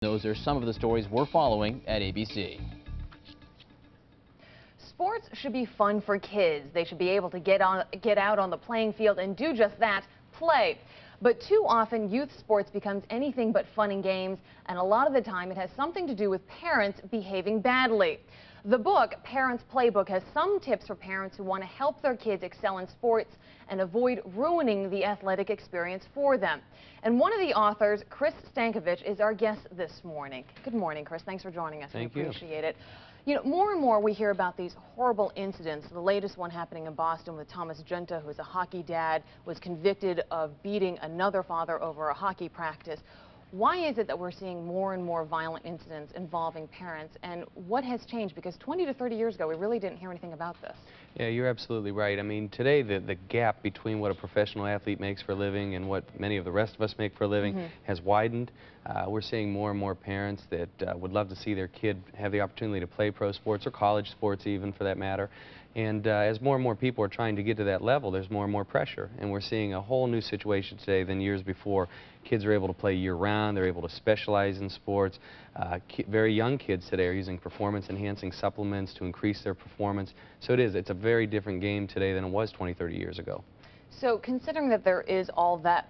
Those are some of the stories we're following at ABC. Sports should be fun for kids. They should be able to get out on the playing field and do just that, play. But too often, youth sports becomes anything but fun and games, and a lot of the time it has something to do with parents behaving badly. The book, Parents' Playbook, has some tips for parents who want to help their kids excel in sports and avoid ruining the athletic experience for them. And one of the authors, Chris Stankovich, is our guest this morning. Good morning, Chris. Thanks for joining us. Thank you. We appreciate it. You know, more and more we hear about these horrible incidents. The latest one happening in Boston with Thomas Junta, who's a hockey dad, was convicted of beating another father over a hockey practice. Why is it that we're seeing more and more violent incidents involving parents, and what has changed? Because 20 to 30 years ago, we really didn't hear anything about this. Yeah, you're absolutely right. I mean, today the gap between what a professional athlete makes for a living and what many of the rest of us make for a living has widened. We're seeing more and more parents that would love to see their kid have the opportunity to play pro sports or college sports even, for that matter. And as more and more people are trying to get to that level, there's more and more pressure. And we're seeing a whole new situation today than years before. Kids are able to play year-round. They're able to specialize in sports. Very young kids today are using performance-enhancing supplements to increase their performance. So it's a very different game today than it was 20, 30 years ago. So considering that there is all that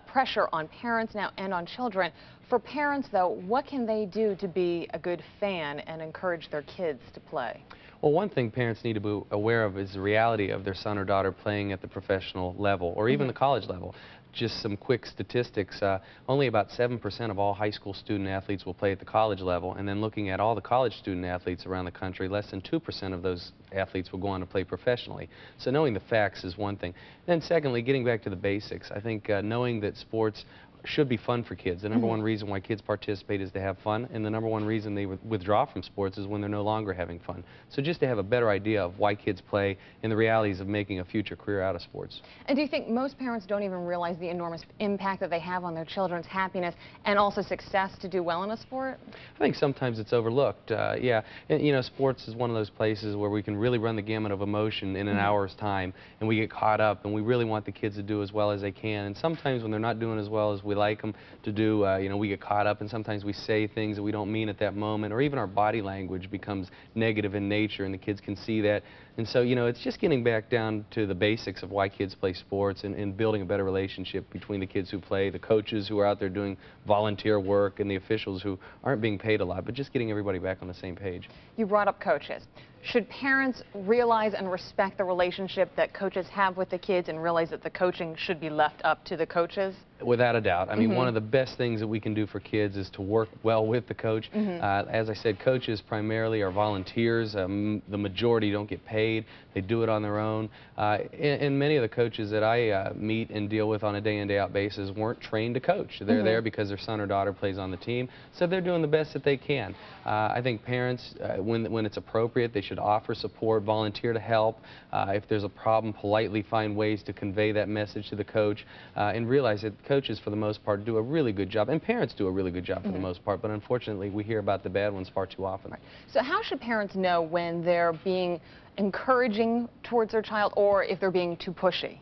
pressure on parents now and on children, for parents, though, what can they do to be a good fan and encourage their kids to play? Well, one thing parents need to be aware of is the reality of their son or daughter playing at the professional level or even the college level. Just some quick statistics, only about 7% of all high school student athletes will play at the college level, and then looking at all the college student athletes around the country, less than 2% of those athletes will go on to play professionally. So knowing the facts is one thing. Then secondly, getting back to the basics, I think knowing that sports should be fun for kids. The number one reason why kids participate is to have fun, and the number one reason they withdraw from sports is when they're no longer having fun. So just to have a better idea of why kids play and the realities of making a future career out of sports. And do you think most parents don't even realize the enormous impact that they have on their children's happiness and also success to do well in a sport? I think sometimes it's overlooked. Yeah, and, you know, sports is one of those places where we can really run the gamut of emotion in an hour's time, and we get caught up, and we really want the kids to do as well as they can. And sometimes when they're not doing as well as we like them to do, you know, we get caught up, and sometimes we say things that we don't mean at that moment, or even our body language becomes negative in nature, and the kids can see that. And so, you know, it's just getting back down to the basics of why kids play sports and building a better relationship between the kids who play, the coaches who are out there doing volunteer work, and the officials who aren't being paid a lot, but just getting everybody back on the same page. You brought up coaches. Should parents realize and respect the relationship that coaches have with the kids and realize that the coaching should be left up to the coaches? Without a doubt. I mean, one of the best things that we can do for kids is to work well with the coach. As I said, coaches primarily are volunteers. The majority don't get paid. They do it on their own. And many of the coaches that I meet and deal with on a day-in, day-out basis weren't trained to coach. They're there because their son or daughter plays on the team, so they're doing the best that they can. I think parents, when it's appropriate, they should offer support, volunteer to help. If there's a problem, politely find ways to convey that message to the coach, and realize that coaches, for the most part, do a really good job, and parents do a really good job for the most part, but unfortunately we hear about the bad ones far too often. So how should parents know when they're being encouraging towards their child or if they're being too pushy?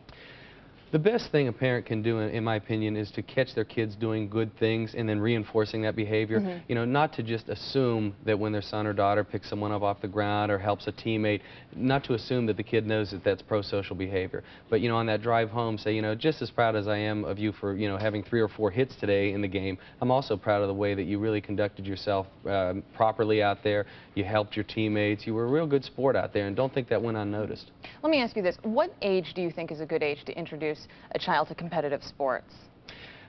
The best thing a parent can do, in my opinion, is to catch their kids doing good things and then reinforcing that behavior. You know, not to just assume that when their son or daughter picks someone up off the ground or helps a teammate, not to assume that the kid knows that that's pro-social behavior. But, you know, on that drive home, say, you know, just as proud as I am of you for, you know, having 3 or 4 hits today in the game, I'm also proud of the way that you really conducted yourself properly out there. You helped your teammates. You were a real good sport out there, and don't think that went unnoticed. Let me ask you this. What age do you think is a good age to introduce a child to competitive sports?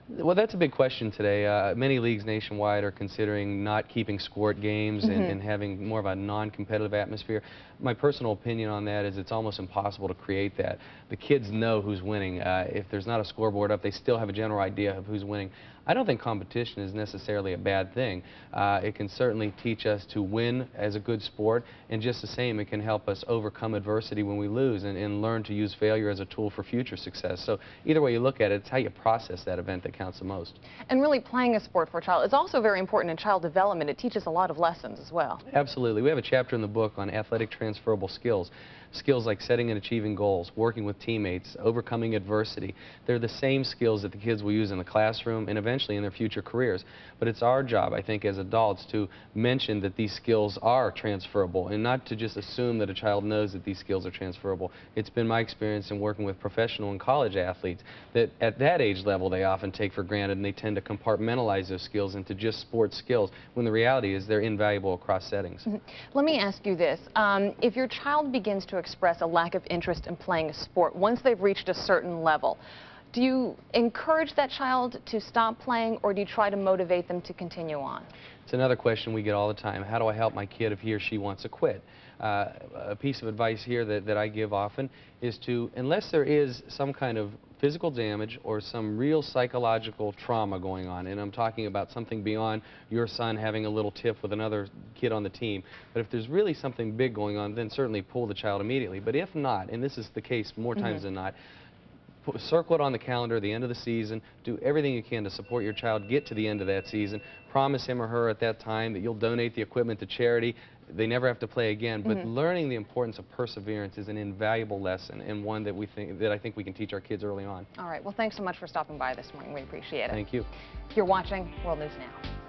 Well, that's a big question today. Many leagues nationwide are considering not keeping score at games and having more of a non-competitive atmosphere. My personal opinion on that is it's almost impossible to create that. The kids know who's winning. If there's not a scoreboard up, they still have a general idea of who's winning. I don't think competition is necessarily a bad thing. It can certainly teach us to win as a good sport, and just the same, it can help us overcome adversity when we lose and learn to use failure as a tool for future success. So either way you look at it, it's how you process that event that counts the most. And really playing a sport for a child is also very important in child development. It teaches a lot of lessons as well. Absolutely. We have a chapter in the book on athletic transferable skills. Skills like setting and achieving goals, working with teammates, overcoming adversity. They're the same skills that the kids will use in the classroom and eventually eventually in their future careers. But it's our job, I think, as adults to mention that these skills are transferable and not to just assume that a child knows that these skills are transferable. It's been my experience in working with professional and college athletes that at that age level they often take for granted, and they tend to compartmentalize those skills into just sports skills, when the reality is they're invaluable across settings. Let me ask you this. If your child begins to express a lack of interest in playing a sport once they've reached a certain level, do you encourage that child to stop playing, or do you try to motivate them to continue on? It's another question we get all the time. How do I help my kid if he or she wants to quit? A piece of advice here that I give often is to, unless there is some kind of physical damage or some real psychological trauma going on, and I'm talking about something beyond your son having a little tiff with another kid on the team, but if there's really something big going on, then certainly pull the child immediately. But if not, and this is the case more times than not, circle it on the calendar at the end of the season. Do everything you can to support your child get to the end of that season. Promise him or her at that time that you'll donate the equipment to charity. They never have to play again. But learning the importance of perseverance is an invaluable lesson, and one that I think we can teach our kids early on. All right. Well, thanks so much for stopping by this morning. We appreciate it. Thank you. You're watching World News Now.